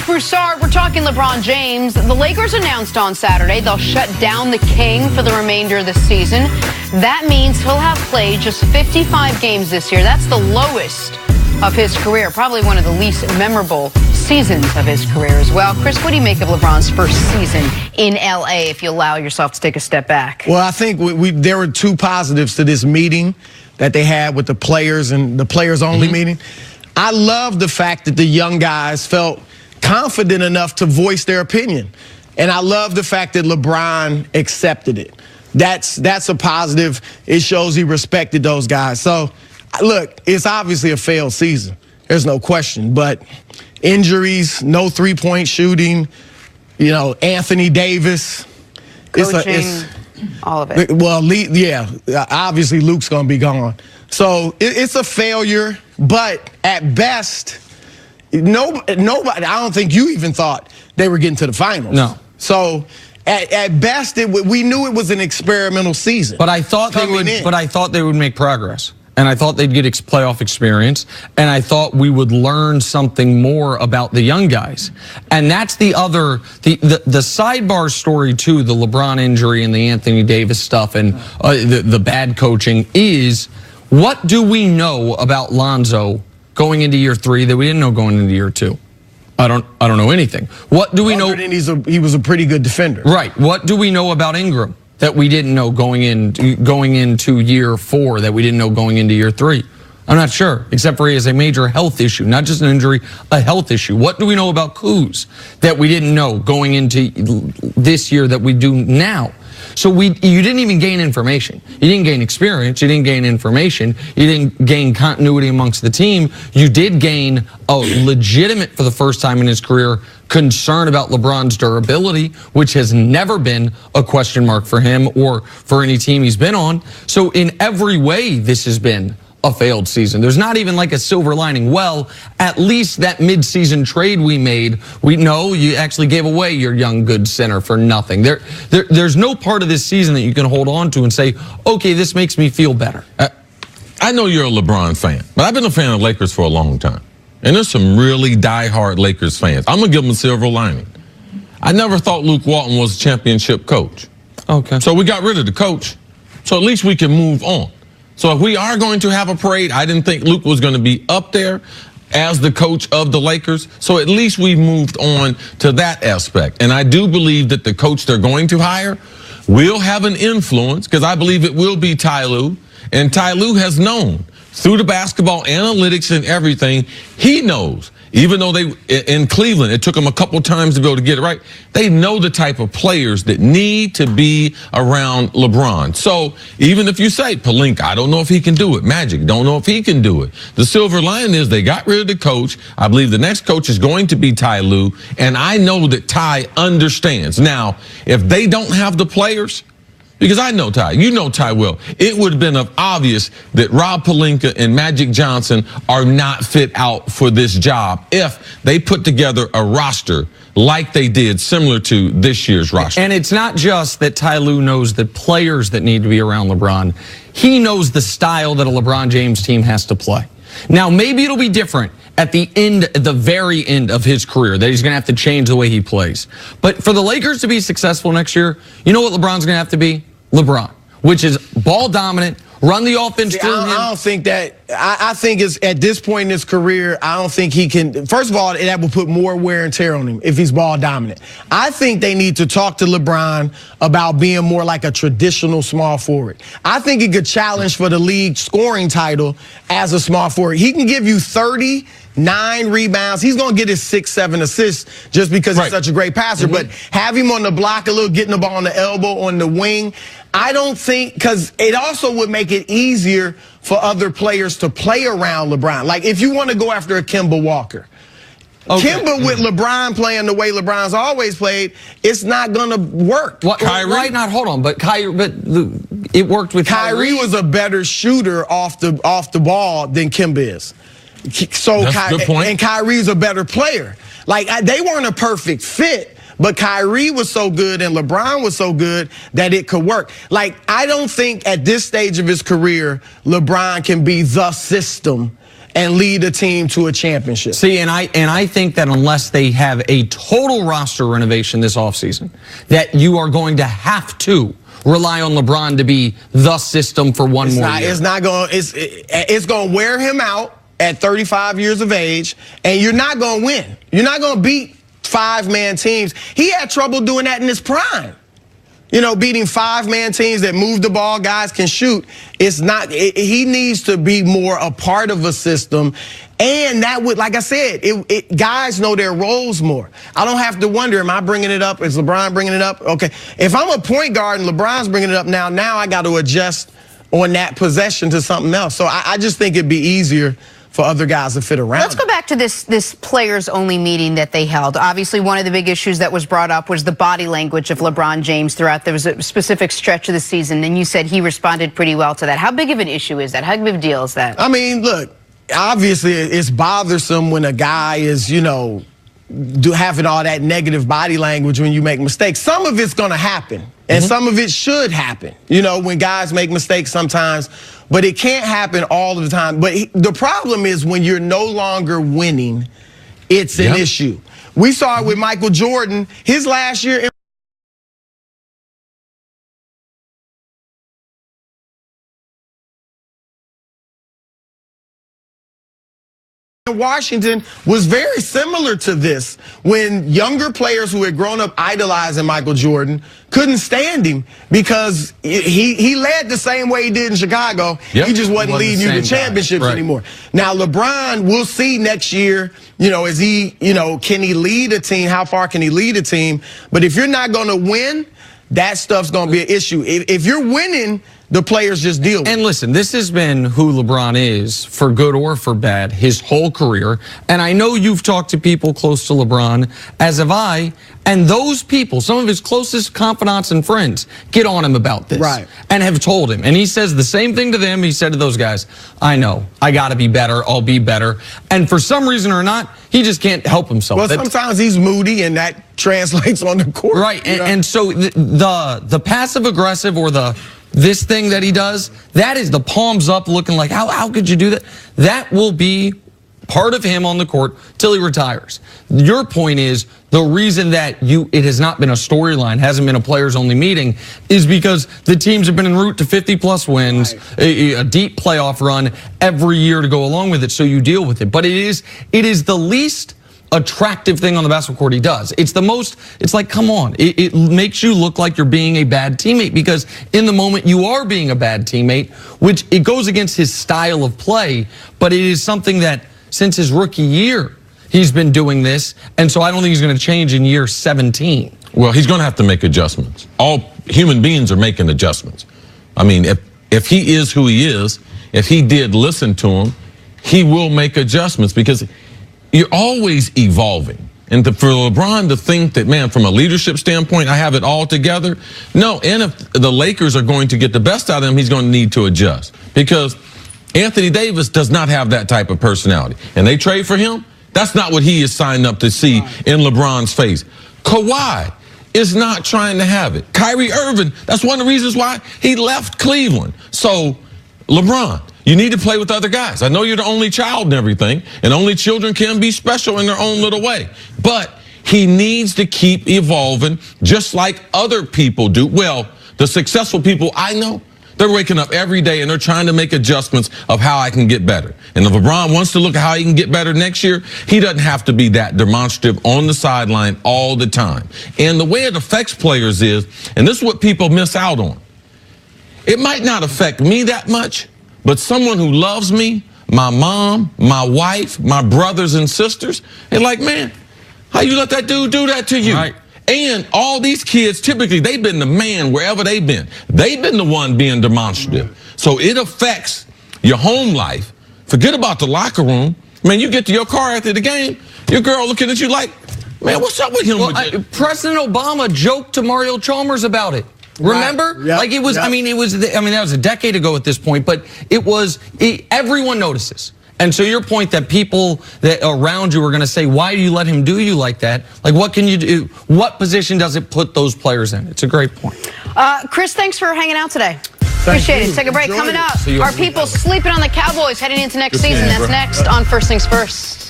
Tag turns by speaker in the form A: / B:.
A: Chris Broussard, we're talking LeBron James. The Lakers announced on Saturday they'll shut down the King for the remainder of the season. That means he'll have played just 55 games this year. That's the lowest of his career, probably one of the least memorable seasons of his career as well. Chris, what do you make of LeBron's first season in L.A., if you allow yourself to take a step back?
B: Well, I think there were two positives to this meeting that they had with the players and the players-only meeting. I love the fact that the young guys felt confident enough to voice their opinion. And I love the fact that LeBron accepted it. That's a positive. It shows he respected those guys. So, look, it's obviously a failed season. There's no question. But injuries, no three-point shooting, you know, Anthony Davis.
A: Coaching, all of it.
B: Well, yeah, obviously Luke's going to be gone. So it's a failure. But at best, nobody, I don't think you even thought they were getting to the finals.
C: No.
B: So at best, we knew it was an experimental season.
C: But I thought they would. But I thought they would make progress, and I thought they'd get playoff experience, and I thought we would learn something more about the young guys. And that's the sidebar story too. The LeBron injury and the Anthony Davis stuff and the bad coaching is. What do we know about Lonzo going into year 3 that we didn't know going into year 2? I don't know anything. What do we know?
B: He was a pretty good defender.
C: Right. What do we know about Ingram that we didn't know going into year 4 that we didn't know going into year 3? I'm not sure, except for he has a major health issue, not just an injury, a health issue. What do we know about Kuz that we didn't know going into this year that we do now? So you didn't even gain information. You didn't gain experience. You didn't gain information. You didn't gain continuity amongst the team. You did gain a legitimate, for the first time in his career, concern about LeBron's durability, which has never been a question mark for him or for any team he's been on. So in every way, this has been a failed season. There's not even like a silver lining. Well, at least that mid-season trade we made, we know you actually gave away your young good center for nothing. There's no part of this season that you can hold on to and say, okay, this makes me feel better.
D: I know you're a LeBron fan, but I've been a fan of Lakers for a long time. And there's some really diehard Lakers fans. I'm going to give them a silver lining. I never thought Luke Walton was a championship coach.
C: Okay.
D: So we got rid of the coach. So at least we can move on. So if we are going to have a parade, I didn't think Luke was going to be up there as the coach of the Lakers. So at least we've moved on to that aspect. And I do believe that the coach they're going to hire will have an influence, because I believe it will be Ty Lue. And Ty Lue has known through the basketball analytics and everything, he knows. Even though in Cleveland, it took them a couple times to be able to get it right, they know the type of players that need to be around LeBron. So even if you say, Pelinka, I don't know if he can do it. Magic, don't know if he can do it. The silver lining is they got rid of the coach. I believe the next coach is going to be Ty Lue, and I know that Ty understands. Now, if they don't have the players, because I know Ty, you know Ty well, it would have been obvious that Rob Pelinka and Magic Johnson are not fit out for this job if they put together a roster like they did, similar to this year's roster.
C: And it's not just that Ty Lue knows the players that need to be around LeBron. He knows the style that a LeBron James team has to play. Now, maybe it'll be different at the very end of his career, that he's going to have to change the way he plays. But for the Lakers to be successful next year, you know what LeBron's going to have to be? LeBron, which is ball dominant, run the offense through him.
B: I don't think that. I think it's at this point in his career, I don't think he can. First of all, that will put more wear and tear on him if he's ball dominant. I think they need to talk to LeBron about being more like a traditional small forward. I think he could challenge for the league scoring title as a small forward. He can give you 39 rebounds. He's going to get his 6-7 assists just because he's such a great passer. But have him on the block a little, getting the ball on the elbow, on the wing. I don't think, because it also would make it easier for other players to play around LeBron. Like if you want to go after a Kemba Walker. Kemba with LeBron playing the way LeBron's always played, it's not going to work.
C: Kyrie? Right, not, hold on, but it worked with
B: Kyrie. Was a better shooter off the ball than Kemba is. So
D: that's a good point.
B: And Kyrie's a better player. Like they weren't a perfect fit, but Kyrie was so good and LeBron was so good that it could work. Like I don't think at this stage of his career LeBron can be the system and lead a team to a championship.
C: See, and I think that unless they have a total roster renovation this offseason, that you are going to have to rely on LeBron to be the system for one more year.
B: It's going to wear him out at 35 years of age, and you're not going to win. You're not going to beat 5-man teams. He had trouble doing that in his prime. You know, beating 5-man teams that move the ball, guys can shoot. He needs to be more a part of a system. And that would, like I said, guys know their roles more. I don't have to wonder, am I bringing it up? Is LeBron bringing it up? Okay. If I'm a point guard and LeBron's bringing it up now I got to adjust on that possession to something else. So I just think it'd be easier for other guys to fit around.
A: Let's go back to this players-only meeting that they held. Obviously, one of the big issues that was brought up was the body language of LeBron James throughout. There was a specific stretch of the season, and you said he responded pretty well to that. How big of an issue is that? How big of a deal is that?
B: I mean, look, obviously it's bothersome when a guy is, you know, having all that negative body language when you make mistakes. Some of it's going to happen, and some of it should happen, you know, when guys make mistakes sometimes. But it can't happen all of the time. But the problem is when you're no longer winning, it's an issue. We saw it with Michael Jordan. His last year in Washington was very similar to this, when younger players who had grown up idolizing Michael Jordan couldn't stand him because he led the same way he did in Chicago. He just wasn't leading you to championships anymore. Now LeBron, we'll see next year, you know, can he lead a team? How far can he lead a team? But if you're not going to win, that stuff's going to be an issue. If you're winning, the players just deal with it.
C: And listen, this has been who LeBron is, for good or for bad, his whole career. And I know you've talked to people close to LeBron, as have I, and those people, some of his closest confidants and friends, get on him about this.
B: Right.
C: And have told him. And he says the same thing to them he said to those guys. I know. I got to be better. I'll be better. And for some reason or not, he just can't help himself.
B: Well, sometimes he's moody, and that translates on the court.
C: Right. And so the passive-aggressive or this thing that he does, that is the palms up looking like, how could you do that? That will be part of him on the court till he retires. Your point is the reason that it has not been a storyline, hasn't been a players-only meeting, is because the teams have been en route to 50-plus wins, a deep playoff run every year to go along with it, so you deal with it. But it is the least attractive thing on the basketball court he does. It's the most, it's like, come on. It makes you look like you're being a bad teammate, because in the moment you are being a bad teammate, which it goes against his style of play, but it is something that since his rookie year, he's been doing this, and so I don't think he's going to change in year 17.
D: Well, he's going to have to make adjustments. All human beings are making adjustments. I mean, if he is who he is, if he did listen to him, he will make adjustments, because you're always evolving. And for LeBron to think that, man, from a leadership standpoint, I have it all together. No, and if the Lakers are going to get the best out of him, he's going to need to adjust, because Anthony Davis does not have that type of personality. And they trade for him. That's not what he is signed up to see in LeBron's face. Kawhi is not trying to have it. Kyrie Irving, that's one of the reasons why he left Cleveland. So, LeBron, you need to play with other guys. I know you're the only child and everything, and only children can be special in their own little way. But he needs to keep evolving just like other people do. Well, the successful people I know, they're waking up every day and they're trying to make adjustments of how I can get better. And if LeBron wants to look at how he can get better next year, he doesn't have to be that demonstrative on the sideline all the time. And the way it affects players is, and this is what people miss out on, it might not affect me that much, but someone who loves me, my mom, my wife, my brothers and sisters, they're like, man, how you let that dude do that to you? Right. And all these kids, typically, they've been the man wherever they've been. They've been the one being demonstrative. So it affects your home life. Forget about the locker room. Man, you get to your car after the game, your girl looking at you like, man, what's up with him?
C: Well, President Obama joked to Mario Chalmers about it. Remember?
B: Right. Yep.
C: Like it was, yep. I mean, that was a decade ago at this point, but everyone notices. And so your point that people that around you are going to say, why do you let him do you like that? Like, what can you do? What position does it put those players in? It's a great point.
A: Chris, thanks for hanging out today. Appreciate it. Take a break.
B: Enjoy
A: Coming
B: it.
A: up,
C: See you
A: are
C: on the
A: people sleeping on the Cowboys heading into next
D: Good seeing
A: season?
D: you,
A: That's
D: bro.
A: next on First Things First.